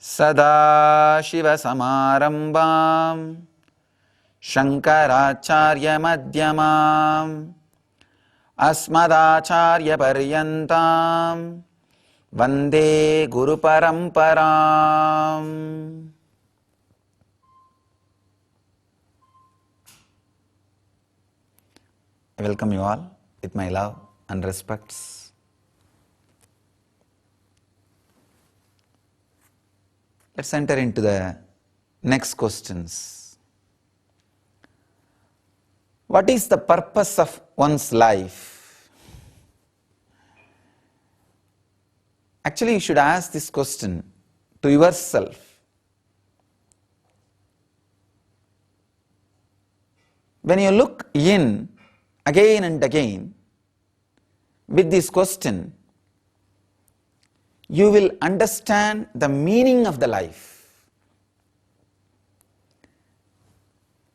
सदाशिवसमारम्भां शङ्कराचार्यमध्यमाम् अस्मदाचार्यपर्यन्तां वन्दे गुरुपरम्पराम्. I welcome you all with my love and respects. Let's enter into the next questions. What is the purpose of one's life? Actually, you should ask this question to yourself. When you look in again and again with this question, you will understand the meaning of the life.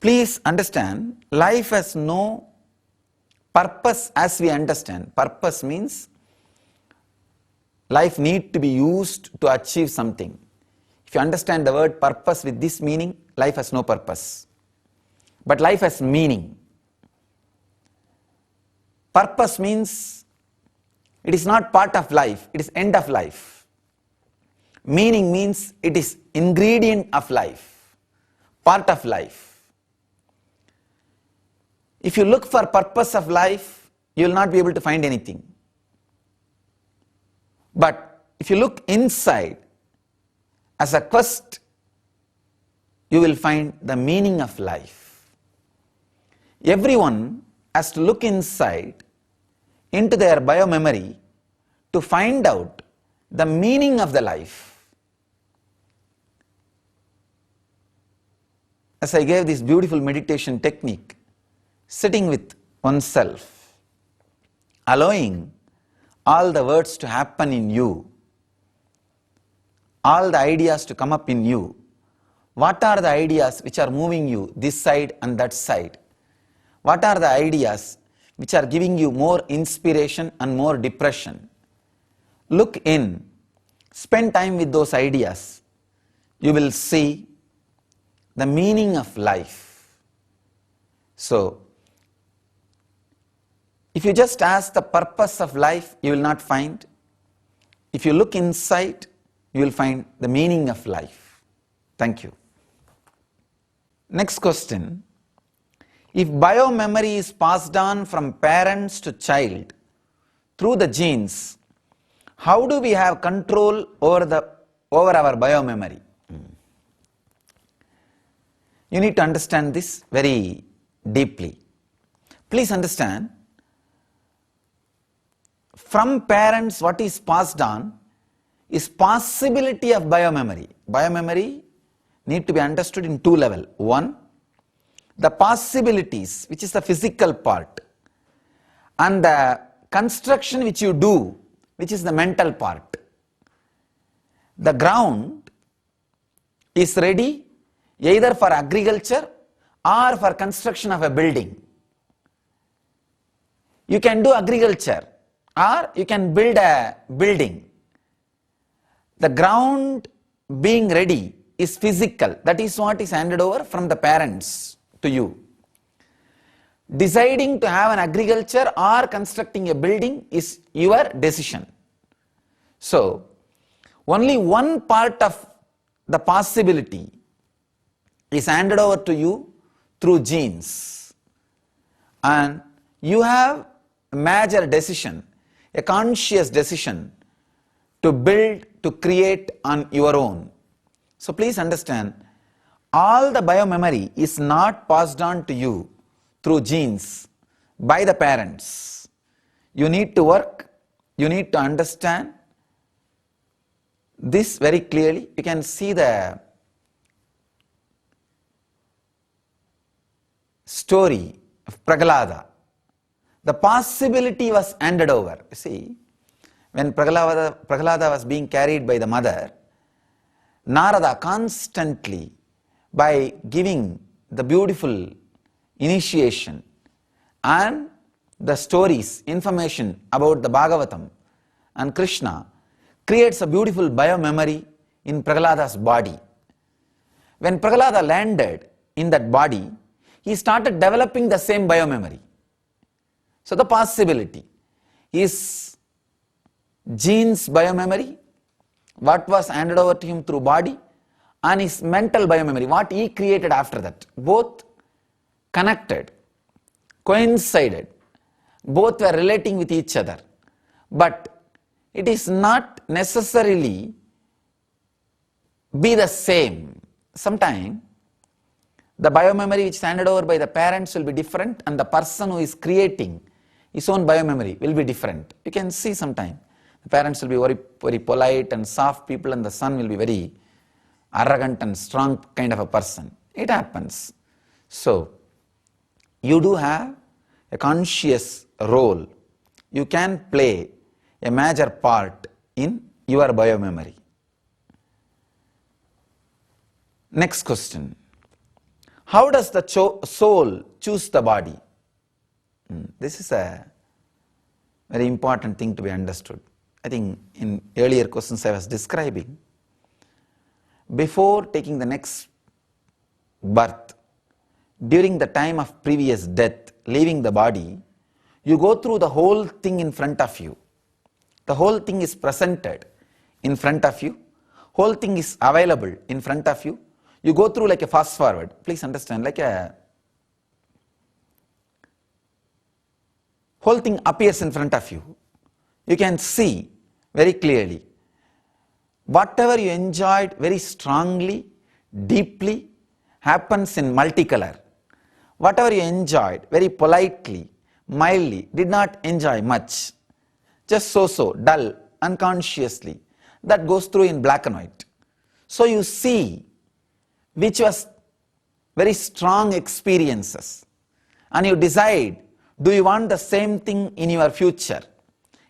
Please understand, life has no purpose as we understand. Purpose means life need to be used to achieve something. If you understand the word purpose with this meaning, life has no purpose. But life has meaning. Purpose means it is not part of life, it is end of life. Meaning means it is ingredient of life, part of life. If you look for purpose of life, you will not be able to find anything. But if you look inside as a quest, you will find the meaning of life. Everyone has to look inside into their biomemory to find out the meaning of the life. As I gave this beautiful meditation technique, sitting with oneself, allowing all the words to happen in you, all the ideas to come up in you. What are the ideas which are moving you this side and that side? What are the ideas which are giving you more inspiration and more depression? Look in, spend time with those ideas. You will see the meaning of life. So, if you just ask the purpose of life, you will not find. If you look inside, you will find the meaning of life. Thank you. Next question. If biomemory is passed on from parents to child through the genes, how do we have control over our biomemory? You need to understand this very deeply. Please understand, from parents what is passed on is possibility of biomemory. Biomemory need to be understood in two levels. One, the possibilities, which is the physical part, and the construction which you do, which is the mental part. The ground is ready either for agriculture or for construction of a building. You can do agriculture or you can build a building. The ground being ready is physical. That is what is handed over from the parents to you. Deciding to have an agriculture or constructing a building is your decision. So, only one part of the possibility is handed over to you through genes. And you have a major decision, a conscious decision to build, to create on your own. So please understand, all the biomemory is not passed on to you through genes by the parents. You need to work, you need to understand this very clearly. You can see the story of Prahlada. The possibility was handed over. You see, when Prahlada was being carried by the mother, Narada constantly, by giving the beautiful initiation and the stories, information about the Bhagavatam and Krishna, creates a beautiful biomemory in Prahlada's body. When Prahlada landed in that body, he started developing the same biomemory. So the possibility is genes biomemory, what was handed over to him through body, and his mental biomemory, what he created after that. Both connected, coincided, both were relating with each other. But it is not necessarily be the same. Sometimes the biomemory which is handed over by the parents will be different, and the person who is creating his own biomemory will be different. You can see sometimes the parents will be very, very polite and soft people, and the son will be very arrogant and strong kind of a person. It happens. So you do have a conscious role. You can play a major part in your biomemory. Next question. How does the soul choose the body? This is a very important thing to be understood. I think in earlier questions I was describing, before taking the next birth, during the time of previous death, leaving the body, you go through the whole thing in front of you. The whole thing is presented in front of you. Whole thing is available in front of you. You go through like a fast forward. Please understand, like a whole thing appears in front of you. You can see very clearly. Whatever you enjoyed very strongly, deeply, happens in multicolor. Whatever you enjoyed very politely, mildly, did not enjoy much, just so, dull, unconsciously, that goes through in black and white. So you see which was very strong experiences, and you decide, do you want the same thing in your future,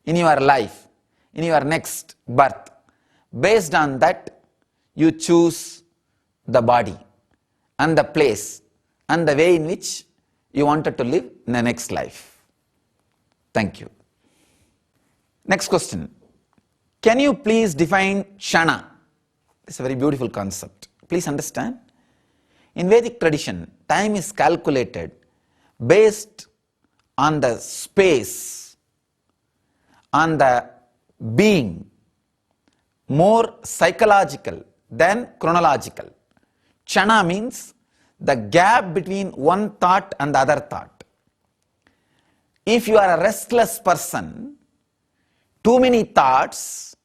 in your life, in your next birth? Based on that, you choose the body and the place and the way in which you wanted to live in the next life. Thank you. Next question. Can you please define Kshana? It's a very beautiful concept. Please understand. In Vedic tradition, time is calculated based on the space, on the being, more psychological than chronological. Kshana means the gap between one thought and the other thought. If you are a restless person, too many thoughts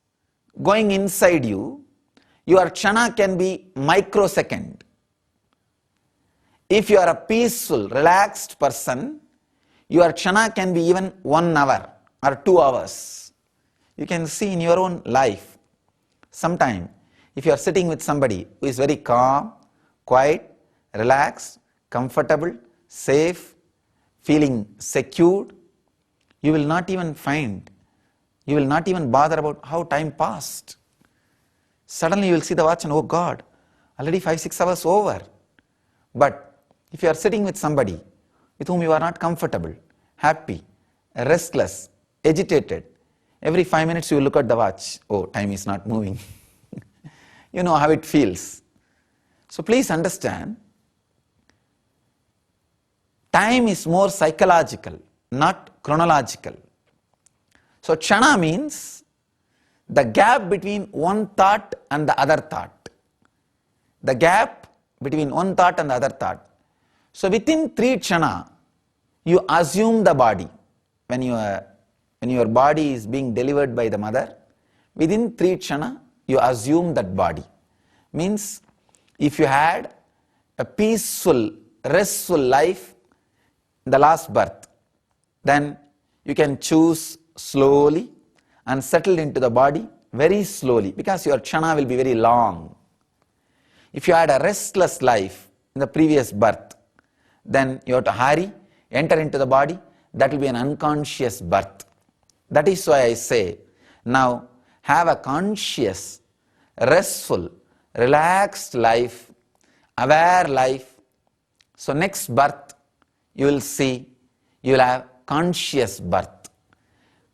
going inside you, your Kshana can be microsecond. If you are a peaceful, relaxed person, your Kshana can be even 1 hour or 2 hours. You can see in your own life. Sometime, if you are sitting with somebody who is very calm, quiet, relaxed, comfortable, safe, feeling secured, you will not even bother about how time passed. Suddenly you will see the watch and, oh God, already 5-6 hours over. But if you are sitting with somebody with whom you are not comfortable, happy, restless, agitated, every 5 minutes you will look at the watch, oh, time is not moving. You know how it feels. So please understand, time is more psychological, not chronological. So Kshana means the gap between one thought and the other thought. The gap between one thought and the other thought. So within 3 Kshana, you assume the body. When your body is being delivered by the mother, within 3 Kshana, you assume that body. Means if you had a peaceful, restful life in the last birth, then you can choose slowly and settle into the body very slowly, because your Kshana will be very long. If you had a restless life in the previous birth, then you have to hurry, enter into the body. That will be an unconscious birth. That is why I say, now have a conscious, restful, relaxed life, aware life. So next birth, you will see, you will have conscious birth.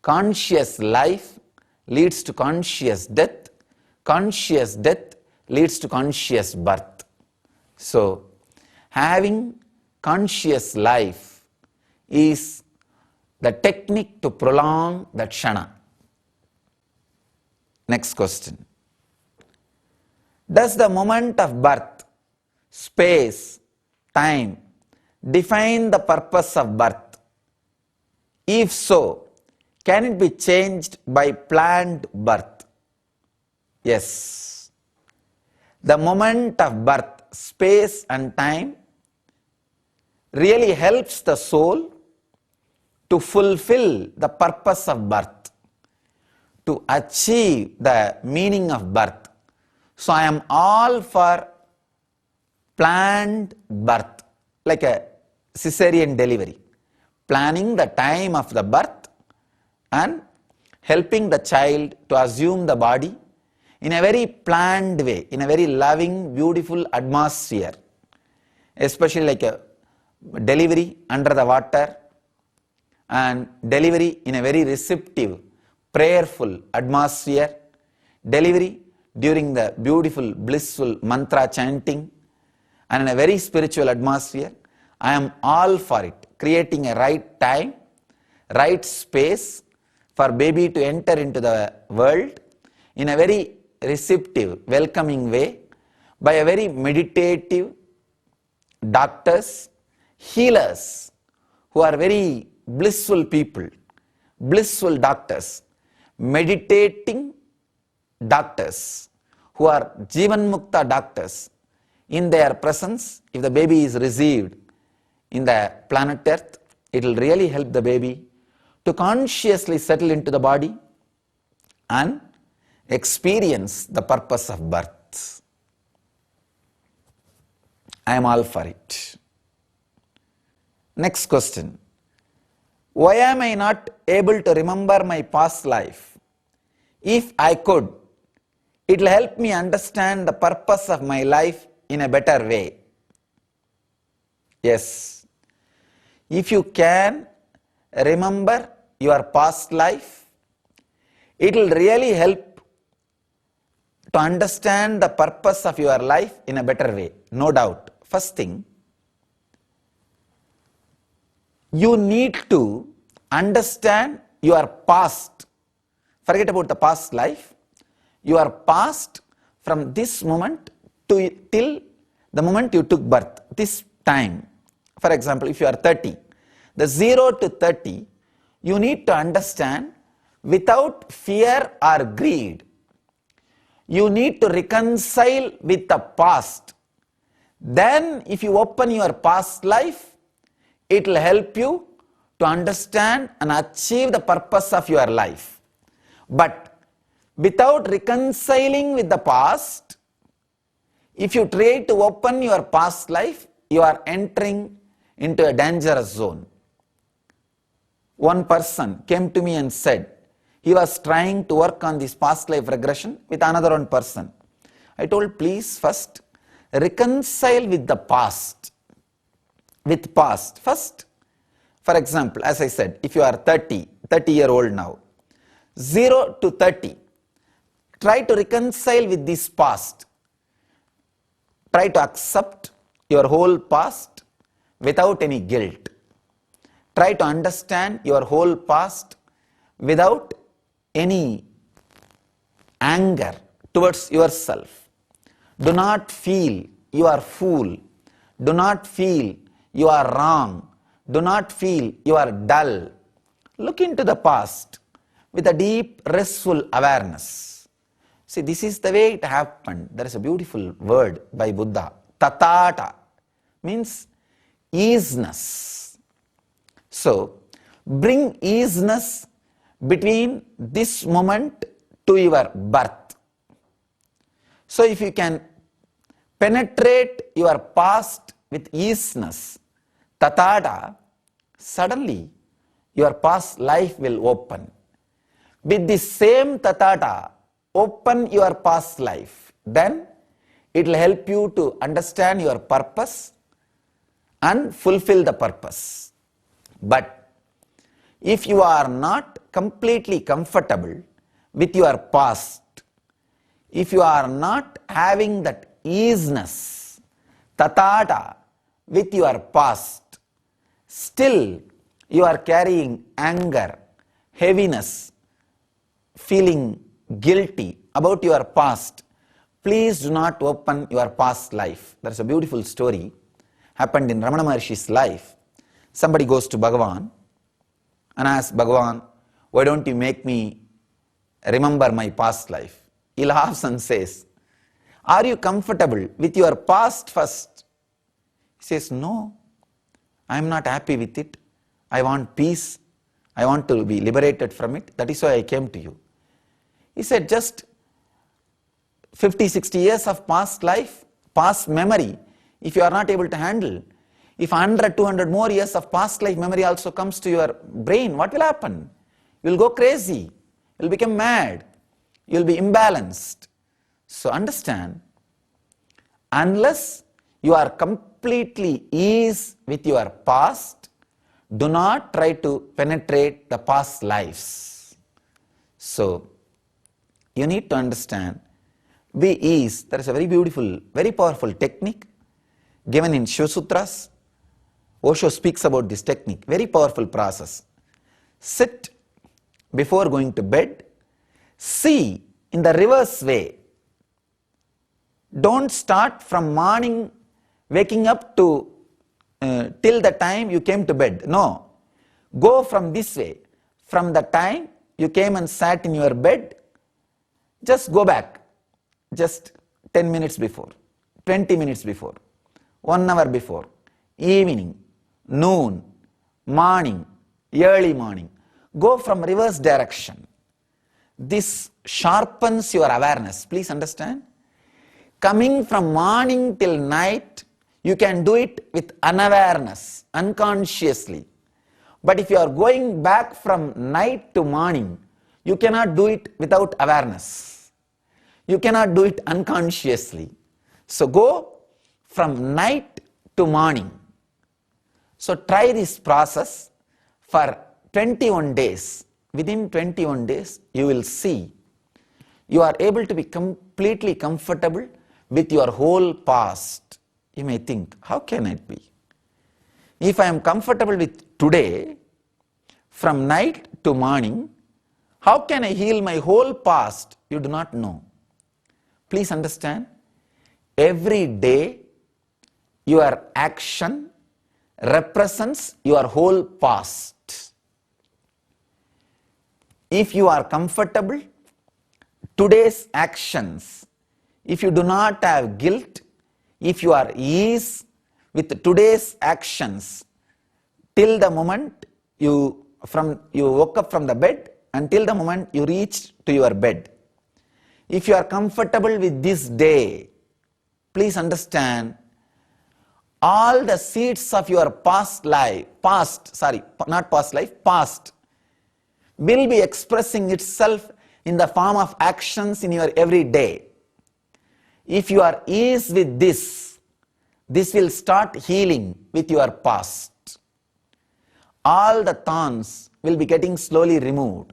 Conscious life leads to conscious death. conscious death leads to conscious birth. So, having conscious life is the technique to prolong that kshana. Next question. Does the moment of birth, space, time define the purpose of birth? If so, can it be changed by planned birth? Yes. The moment of birth, space and time really helps the soul to fulfill the purpose of birth, to achieve the meaning of birth. So I am all for planned birth, like a cesarean delivery, planning the time of the birth and helping the child to assume the body in a very planned way, in a very loving, beautiful atmosphere, especially like a delivery under the water and delivery in a very receptive, prayerful atmosphere, delivery during the beautiful, blissful mantra chanting and in a very spiritual atmosphere. I am all for it, creating a right time, right space for baby to enter into the world in a very receptive, welcoming way by a very meditative doctors, healers who are very blissful people, blissful doctors, meditating doctors who are Jivan Mukta doctors. In their presence, if the baby is received in the planet Earth, it will really help the baby to consciously settle into the body and experience the purpose of birth. I am all for it. Next question. Why am I not able to remember my past life? If I could, it will help me understand the purpose of my life in a better way. Yes. If you can remember your past life, it will really help to understand the purpose of your life in a better way, no doubt. First thing, you need to understand your past. Forget about the past life. Your past from this moment to till the moment you took birth, this time. For example, if you are 30, the 0 to 30, you need to understand without fear or greed. You need to reconcile with the past. Then if you open your past life, it will help you to understand and achieve the purpose of your life. But without reconciling with the past, if you try to open your past life, you are entering into a dangerous zone. One person came to me and said, he was trying to work on this past life regression with another one person. I told, please first reconcile with the past. With past. First, for example, as I said, if you are 30-year-old now, 0 to 30, try to reconcile with this past. Try to accept your whole past without any guilt. Try to understand your whole past without any anger towards yourself. Do not feel you are fool. Do not feel you are wrong. Do not feel you are dull. Look into the past with a deep, restful awareness. See, this is the way it happened. There is a beautiful word by Buddha. Tatata means easiness. So, bring easiness between this moment to your birth. So, if you can penetrate your past with easiness, tatata, suddenly your past life will open. With the same tatata, open your past life. Then it will help you to understand your purpose and fulfill the purpose. But if you are not completely comfortable with your past, if you are not having that easiness, tatata, with your past, still you are carrying anger, heaviness, feeling guilty about your past, please do not open your past life. There is a beautiful story happened in Ramana Maharshi's life. Somebody goes to Bhagavan and asks Bhagavan, why don't you make me remember my past life? He laughs and says, are you comfortable with your past first? He says, no, I am not happy with it. I want peace. I want to be liberated from it. That is why I came to you. He said, just 50, 60 years of past life, past memory, if you are not able to handle, if 100, 200 more years of past life memory also comes to your brain, what will happen? You will go crazy. You will become mad. You will be imbalanced. So understand, unless you are completely ease with your past, do not try to penetrate the past lives. So, you need to understand, be ease. There is a very beautiful, very powerful technique given in Shiva Sutras. Osho speaks about this technique, very powerful process. Sit before going to bed, see in the reverse way. Don't start from morning waking up to till the time you came to bed. No. Go from this way. From the time you came and sat in your bed, just go back. Just 10 minutes before, 20 minutes before, 1 hour before, evening, noon, morning, early morning. Go from reverse direction. This sharpens your awareness. Please understand. Coming from morning till night, you can do it with unawareness, unconsciously. But if you are going back from night to morning, you cannot do it without awareness. You cannot do it unconsciously. So go from night to morning. So try this process for 21 days. Within 21 days, you will see you are able to be completely comfortable with your whole past. You may think, how can it be? If I am comfortable with today, from night to morning, how can I heal my whole past? You do not know. Please understand, every day your action represents your whole past. If you are comfortable, today's actions, if you do not have guilt, if you are ease with today's actions, till the moment you woke up from the bed until the moment you reached to your bed. If you are comfortable with this day, please understand, all the seeds of your past will be expressing itself in the form of actions in your everyday. If you are ease with this will start healing with your past. All the thorns will be getting slowly removed.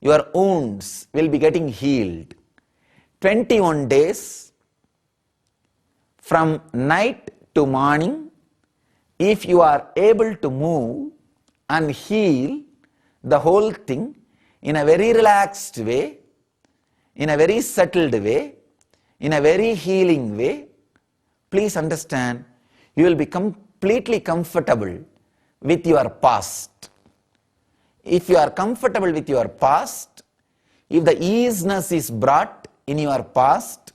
Your wounds will be getting healed. 21 days from night to morning, if you are able to move and heal the whole thing in a very relaxed way, in a very settled way, in a very healing way, please understand, you will be completely comfortable with your past. If you are comfortable with your past, if the easiness is brought in your past,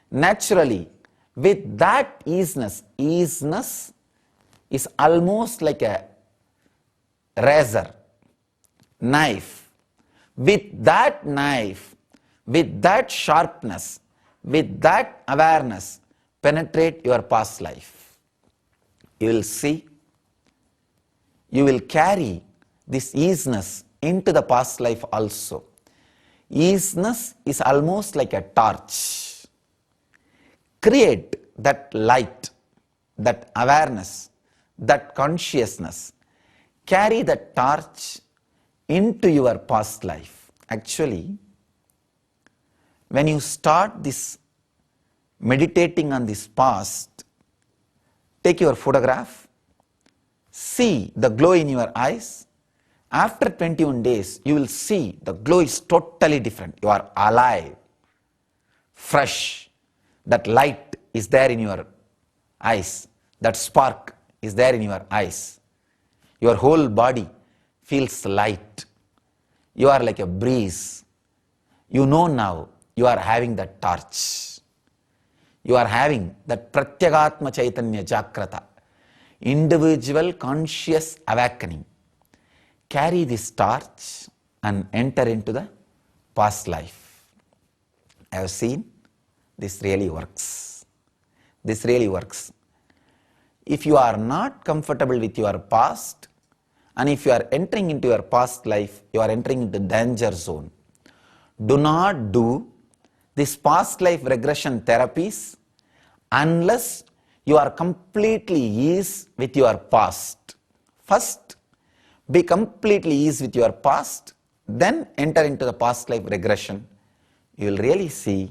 naturally, with that easiness is almost like a razor, knife. With that knife, with that sharpness, with that awareness, penetrate your past life. You will see, you will carry this easiness into the past life also. Easiness is almost like a torch. Create that light, that awareness, that consciousness. Carry that torch into your past life. Actually, when you start this meditating on this past, take your photograph, see the glow in your eyes. After 21 days, you will see the glow is totally different. You are alive, fresh. That light is there in your eyes. That spark is there in your eyes. Your whole body feels light. You are like a breeze. You know now you are having that torch. You are having that Pratyagatma Chaitanya Jagrata, individual conscious awakening. Carry this torch and enter into the past life. I have seen this really works. This really works. If you are not comfortable with your past, and if you are entering into your past life, you are entering into danger zone. Do not do this past life regression therapies unless you are completely ease with your past. First, be completely ease with your past, then enter into the past life regression. You will really see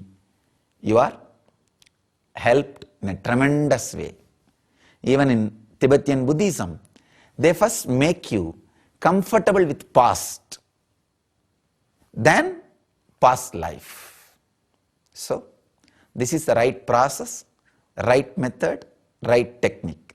you are helped in a tremendous way. Even in Tibetan Buddhism, they first make you comfortable with past, then past life. So, this is the right process, right method, right technique.